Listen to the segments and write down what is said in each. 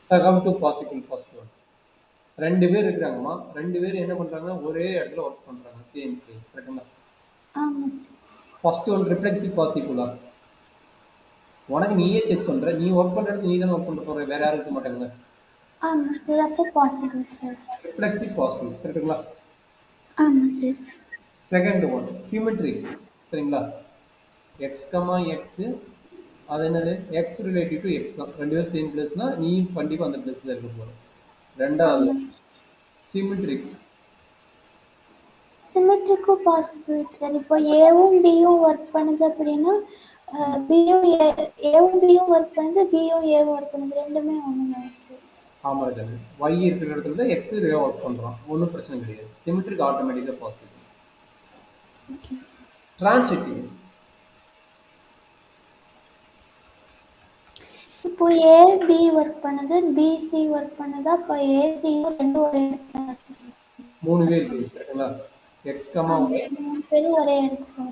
So come to possible first one. ரெண்டு பேர் இருக்கிறாங்கம்மா, ரெண்டு பேர் என்ன பண்றாங்க, ஒரே இடத்துல ஒர்க் பண்றாங்க, சேம் பிளேஸ். கரெக்டுங்களா? ஆமா சார். ஃபர்ஸ்ட் ஒன் ரிஃப்ளெக்சிவ் பாசிபிளா? உனக்கு நீயே செக் பண்ற, நீ ஒர்க் பண்ற இடத்துல நீ தானே ஒர்க் பண்ண போற, வேற யாரும் இருக்க மாட்டாங்க. ஆமா சார், அப்போ பாசிபிள் சார். Reflexive possible. கரெக்டுங்களா? ஆமா சார். Second one symmetry. சரிங்களா? எக்ஸ் கமா எக்ஸ், அது என்னது, எக்ஸ் ரிலேட்டிவ் டு எக்ஸ் தான். ரெண்டு பேரும் சேம் பிளேஸ்னா நீ கண்டிப்பா அந்த பிளேஸ்ல இருக்க போற. ரெண்டாவது ஆமா. சிமெட்ரிக். சிமெட்ரிக்கும் பாசிபிள் சார். இப்போ ஏவும் பியும் ஒர்க் பண்ணுது அப்படின்னா பியும் ஏவும் பியும் ஒர்க் பண்ணுது, பியும் ஏவும் ஒர்க் பண்ணுது, ரெண்டுமே ஒண்ணுதான் சார். ஆமா இருக்காது. ஒய் இருக்கிற இடத்துல தான் எக்ஸ் ஒர்க் பண்றான், ஒன்றும் பிரச்சனை கிடையாது. சிமெட்ரிக் ஆட்டோமேட்டிக்காக பாசிபிள். டிரான்சிட்டிவ். இப்போ ஏ பி ஒர்க் பண்ணுது, பி சி ஒர்க் பண்ணுது, அப்போ ஏ சியும் ரெண்டும் ஒரே இடத்துல. மூணு பேர் கரெக்டுங்களா? எக்ஸ் கமா மூணு பேரும் ஒரே இடத்துல.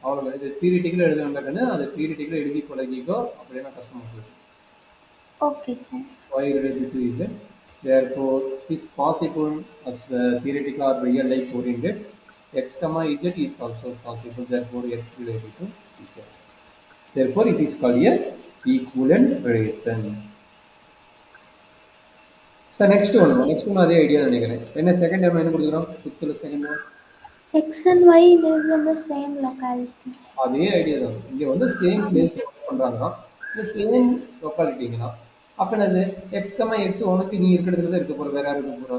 அவ்வளோ. இது தியரிட்டிக்கலாக எழுதுனாக்கன்னு அது தியரிட்டிக்கலாக எழுதி பழகிக்கோ, அப்படின்னா கஷ்டமாக இருக்குது. Okay sir. Y related to Z, therefore is possible as theoretical or real life oriented. X comma Z is also possible, therefore X related to Z. Therefore it is called a equivalent relation. So next one அதே idea நினைக்கிறேன். என்ன second time என்ன கொடுக்குறோம்? ஃபிஃப்த்ல second one X and Y live in the same locality. அதே idea தான். இங்க வந்து சேம் பிளேஸ் பண்றாங்கன்னா இந்த சேம் லொக்காலிட்டிங்கன்னா அப்ப என்னது, எக்ஸ் கமா எக்ஸ் உனக்கு நீ இருக்கிற இடத்துல தான் இருக்க போற, வேற யாரும் இருக்க போறா.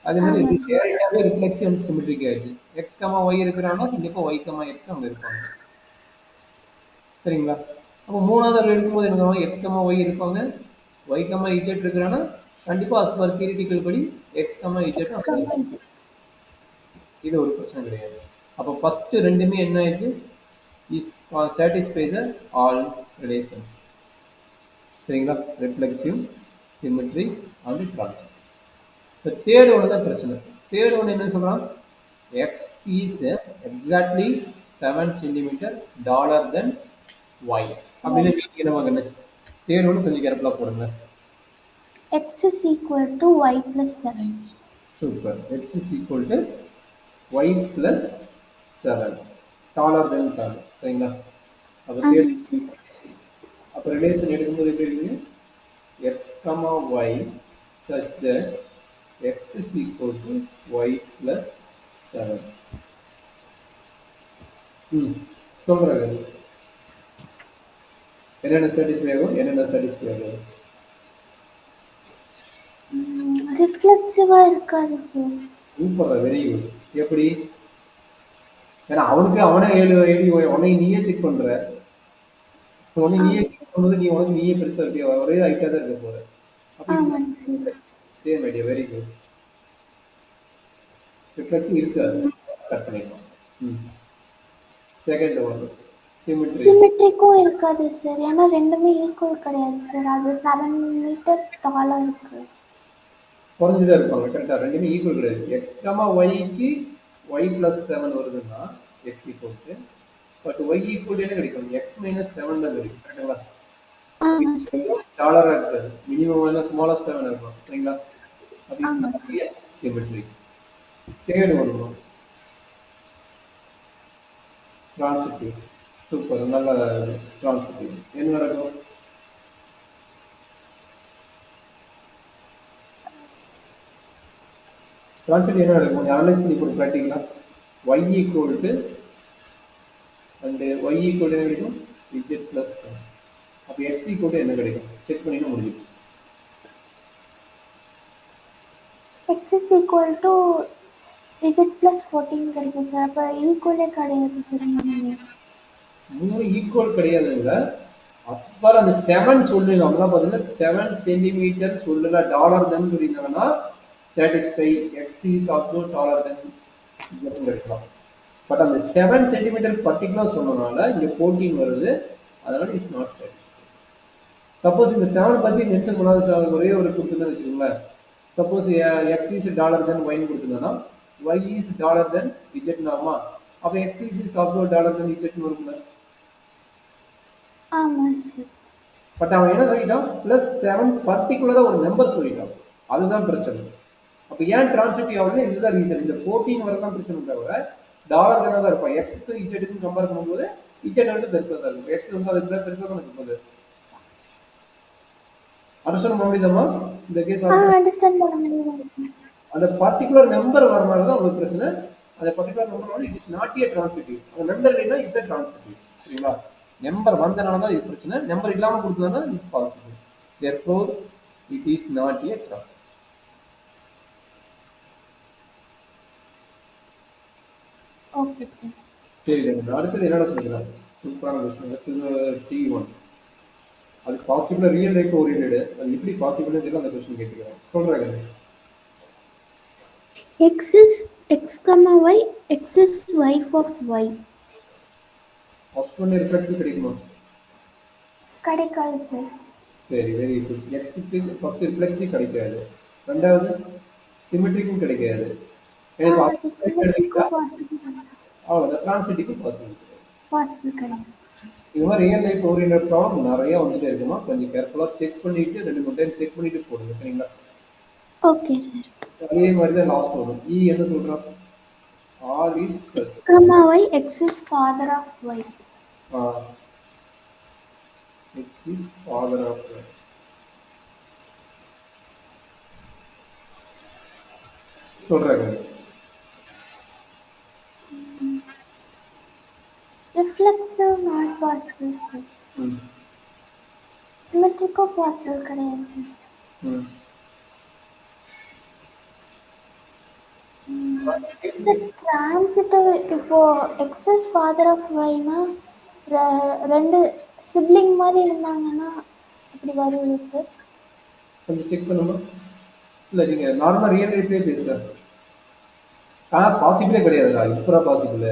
அதே மாதிரி இது டேரக்டாவே ரிஃப்ளெக்சிவ் அண்ட் சிமெட்ரிக் ஆயிடுச்சு. எக்ஸ் கமா ஒய் இருக்கிறாங்கன்னா கண்டிப்பா ஒய் கமா எக்ஸ் அவங்க இருப்பாங்க. சரிங்களா? அப்போ மூணாவது ஆள் எடுக்கும்போது என்ன, எக்ஸ் கமா ஒய் இருப்பாங்க, ஒய் கமா இஜெட் இருக்கிறாங்கன்னா கண்டிப்பா அஸ் பர் தியரிட்டிக்கல் படி எக்ஸ் கமா இஜெட். இது ஒரு பிரச்சனை கிடையாது. அப்போ ஃபர்ஸ்ட் ரெண்டுமே என்ன ஆயிடுச்சு, is satisfy the all relations. சரிங்களா? Reflexive, symmetry and transitive. இப்போ தேர்ட் ஒன்று தான் பிரச்சனை. தேர்ட் ஒன்று என்ன சொல்கிறான், X is exactly 7 centimetre dollar then Y அப்படின்னு என்ன. தேர்ட் ஒன்று கொஞ்சம் கேர்ஃபுல்லாக போடுங்க. X is equal to Y plus 7. சூப்பர். X is equal to Y plus 7 dollar then dollar. சரிங்களா? அப்போ தேர்ட் அப்போ ரிலேஷன் எடுக்கும்போது எப்படி இருக்குங்க, X comma Y such that x is equal to y plus 7. சொல்றாங்க என்னென்ன சாட்டிஸ்ஃபை ஆகும், என்னென்ன சாட்டிஸ்ஃபை ஆகும். ரிஃப்ளெக்சிவா இருக்காது சார். Super, very good. எப்படி? ஏன்னா அவனுக்கு அவனே 7 ஐடி, உன்னை நீயே செக் பண்ற, உன்னை நீயே செக் பண்ணும்போது நீ உனக்கு நீயே பெருசா இருக்கியா, ஒரே ஹைட்டா தான் இருக்க போற. Same idea, very good. Reflexive இருக்காது, கட் பண்ணிக்கலாம். செகண்ட் ஒன் சிமெட்ரிக்கும் இருக்காது சார், ஏன்னா ரெண்டுமே ஈக்குவல் கிடையாது சார். அது 7 மீட்டர் டாலா இருக்கு, குறைஞ்சுதான் இருப்பாங்க. கரெக்டா? ரெண்டுமே ஈக்குவல் கிடையாது. எக்ஸ் கமா ஒய்க்கு ஒய் பிளஸ் 7 வருதுன்னா X equal to, but Y equal என்ன கிடைக்கும், எக்ஸ் மைனஸ் 7 தான் கிடைக்கும். கரெக்டுங்களா? டாலரா இருக்காது, மினிமம் எல்லாம் ஸ்மாலஸ்ட் 7 இருக்கும். சரிங்களா? அது symmetric. Third one transitive. Super, நல்ல டிரான்சிட்டிவ். என்ன நடக்கும், டிரான்சிட்டிவ் என்ன நடக்கும், அனலைஸ் பண்ணி போடும் ப்ராக்டிக்கலா. Y equal to and Y equal என்ன கிடைக்கும், இஜெட் பிளஸ். அப்போ எக்ஸ் ஈக்குவல் என்ன கிடைக்கும் செக் பண்ணிட்டு முடிஞ்சிருச்சு. X is equal to Z plus 14 கிடைக்கும் சார். அப்போ ஈக்குவலே கிடையாது சார். மூணு ஈக்குவல் கிடையாதுங்க. அஸ்பார் அந்த 7 சொல்லுங்க, அப்படின்னா பார்த்தீங்கன்னா 7 சென்டிமீட்டர் சொல்லல டாலர் தான் சொல்லியிருந்தாங்கன்னா satisfy X is also dollar then இருக்கலாம். பட் அந்த 7 சென்டிமீட்டர் பர்டிகுலர் சொன்னதுனால இங்கே 14 வருது, அதனால இஸ் நாட் சாட்டிஸ்ஃபை. சப்போஸ் இந்த 7 பற்றி மென்ஷன் பண்ணாத ஒரே ஒரு கொடுத்துன்னு வச்சுக்கோங்களேன். Suppose X is dollar then ஒய்னு கொடுத்துருந்தோன்னா ஒய் இஸ் டாலர் தென் இஜெட்னு ஆகுமா, அப்போ X is also dollar then இஜெட்னு வரும்ல. ஆமாம் சார். பட் அவன் என்ன சொல்லிட்டான், +7 பர்டிகுலரா ஒரு நம்பர் சொல்லிட்டான். அதுதான் பிரச்சனை. அப்ப ஏன் டிரான்சிட்டிவ் ஆகுதுன்னா இதுதான் ரீசன். இந்த 14 வரை தான் பிரச்சனை தவிர டாலர் தான் இருப்பான். எக்ஸுக்கு இஜெட்டுக்கும் கம்பேர் பண்ணும்போது இஜெட் வந்து பெருசாக தான் இருக்கும். எக்ஸ் வந்து அதுக்கு பெருசாக தான் இருக்கும். போது அண்டர்ஸ்டாண்ட் பண்ண முடியுதாமா இந்த கேஸ்? அண்டர்ஸ்டாண்ட் பண்ண முடியும். அந்த பர்டிகுலர் நம்பர் வரனால தான் உங்களுக்கு பிரச்சனை. அந்த பர்டிகுலர் நம்பர் வந்து it is not a transitive. அந்த நம்பர் இல்லைன்னா இஸ் ஏ டிரான்சிட்டிவ். சரிங்களா? நம்பர் வந்தனால தான் இது பிரச்சனை. நம்பர் இல்லாமல் கொடுத்ததுன்னா is possible. Therefore it is not a transitive. Okay sir. சரி, அடுத்தது என்னடா சொல்லிக்கலாம்? சூப்பரான கொஸ்டின். அடுத்தது T1. அது பாசிபிளா ரியல் லைஃப் ஓரியன்டட். அது எப்படி பாசிபிள்னு தெரியல, அந்த கொஸ்டின் கேட்கிறேன். சொல்றாங்க. X is x, y, x is wife of y. First one reflex கிடைக்குமா? கிடைக்காது சார். சரி, வெரி குட். எக்ஸ்க்கு ஃபர்ஸ்ட் ரிஃப்ளெக்ஸ் கிடைக்காது. ரெண்டாவது சிமெட்ரிக்கும் கிடைக்காது. அவ்வளோதான், டிரான்சிட்டிக்கும் பாசிபிள் கிடையாது. இது மாதிரி ரியல் லைஃப் ஓரியன்டட் ப்ராப்ளம் நிறைய வந்துட்டே இருக்குமா. கொஞ்சம் கேர்ஃபுல்லாக செக் பண்ணிட்டு 2-3 டைம் செக் பண்ணிட்டு போடுங்க. சரிங்களா? Okay sir. அதே மாதிரி தான் லாஸ்ட் வரும். என்ன சொல்றான்? R is x, y, x is father of y. X is father of y. சொல்றாங்க. Reflexive not possible sir. Symmetrical possible கிடையாது sir. Transitive இப்போ x is father of y னா ரெண்டு சிப்லிங் மாதிரி இருந்தாங்கன்னா அப்படி வருது சார். கொஞ்சம் செக் பண்ணுமா? இல்லை, நீங்கள் நார்மலாக ரியல் லைஃப்லேயே பேசுகிறேன். ஆனால் பாசிபிளே கிடையாதுடா. இப்போ பாசிபிள்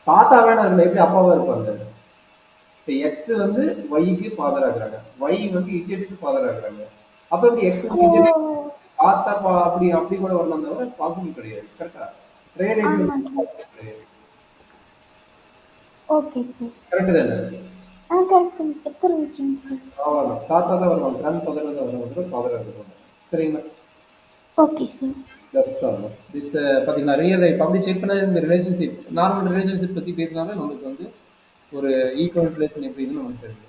தாத்தா வேணா அதில் எப்படி அப்பாவாக இருப்பாங்க? இப்போ எக்ஸ் வந்து ஒய்க்கு ஃபாதர் ஆகுறாங்க, ஒய் வந்து இஜெட்டுக்கு ஃபாதர் ஆகுறாங்க. அப்போ எப்படி எக்ஸ் தாத்தா அப்படி அப்படி கூட வரலாம், தவிர பாசிபிள் கிடையாது. கரெக்டா? ரியல் லைஃப்ல கிடையாது. Okay sir. கரெக்டு தானே? Correct sir. புரிஞ்சுங்க சார். அவ்வளோதான். தாத்தா தான் வருவாங்க, கிராண்ட் ஃபாதர் தான் வருவாங்க, ஃபாதர் வருவாங்க. சரிங்களா? Okay sir. That's all. This பார்த்தீங்கன்னா ரியல் லைஃப் அப்படி செக் பண்ண இந்த ரிலேஷன்ஷிப், நார்மல் ரிலேஷன்ஷிப் பற்றி பேசினாலே நம்மளுக்கு வந்து ஒரு ஈக்குவல் ரிலேஷன் எப்படின்னு நமக்கு தெரியும்.